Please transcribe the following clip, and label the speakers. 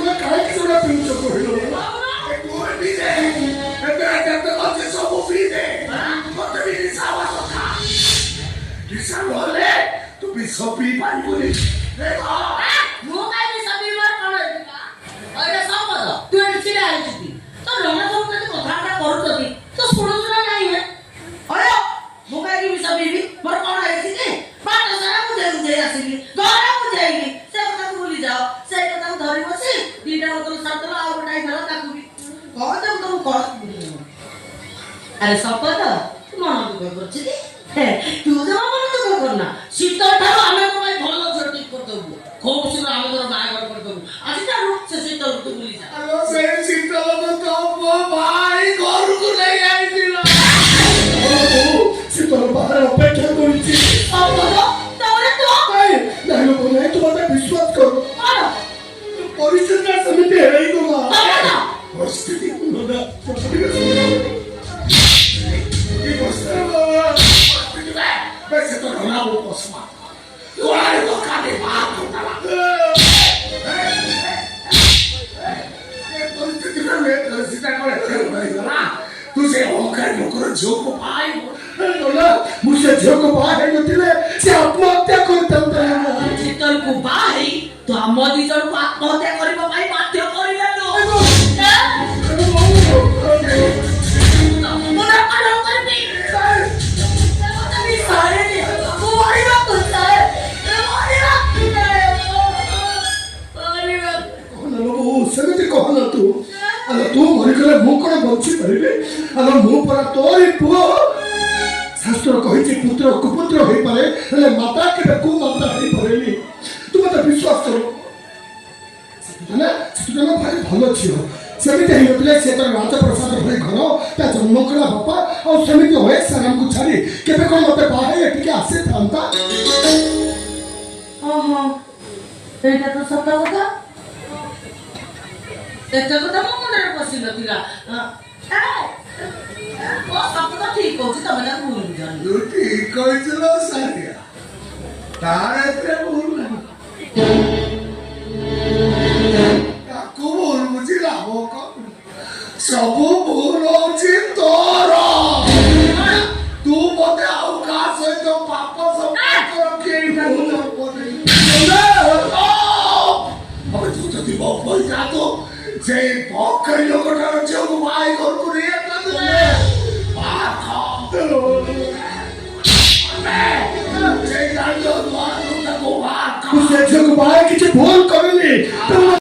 Speaker 1: तुला काय केवढा पिऊचं कळलं तुम्ही सोपी पाहिजे
Speaker 2: अरे सपत मन दुख कर तू जमा मन दुख करना शीतल ठारो आमे को भाई भलो छटी करतबु खूब सुन आमे तोर बाहागर करतबु আজি तारु से शीतल तू बोली जा
Speaker 1: हेलो से शीतल तो भाई घर को ले आई दिला शीतल बाहर अपेक्षा करिछि
Speaker 2: अब तो तोरे तो
Speaker 1: नहीं लोग नहीं तो मत विश्वास करो परिस्थिति समिति है ही तो परिस्थिति वैसे तो रोना वो पसमा तू आए तो काले बात होता ये परिस्थिति में मैं सीधा करे चल भाई ना तुझे होकर नौकर जो को पाई बोला मुझे जो को पाई है जो तिले से आत्महत्या करता हूँ
Speaker 2: शीतल को बाई तो हम मोदी जन को आत्महत्या करिबो भाई बाध्य करिले नो मोना आलो करबी सारे ने वो वाला करता है
Speaker 1: सेमती कहना तू अल तू मरिकले मु कोन बंची परिबे अल मु पर तोरी पुओ शास्त्र कहिछि पुत्र कुपुत्र होई पारे हेले माता के कु माता होई पारेली तू मत विश्वास करो ना तू भाई भलो छियो सेमती हेतले से तर राजा प्रसाद भाई घर ता जन्म कला बापा और सेमती होए सनम को छाड़ी केबे कोन मते बाहे एटिके आसे थांता
Speaker 2: ओहो एटा तो सत कथा एटा कथा मो मनरे पसिल थिला ओ सब तो ठीक होची तमे ना भूल जान
Speaker 1: तू ठीक कहिसलो सारिया तारे पे भूल ताको भूल बुझिला हो को सब भूल होची तोरो तू मते आउ का सहित पाप सब रखे भूल कोनी अब तू जदी बाप भाई जा तो जे पक्का लोकटार जो भाई घर को रे तने आखा जे जानो मानो को आखा उसे जो भाई किछ भूल करली तुम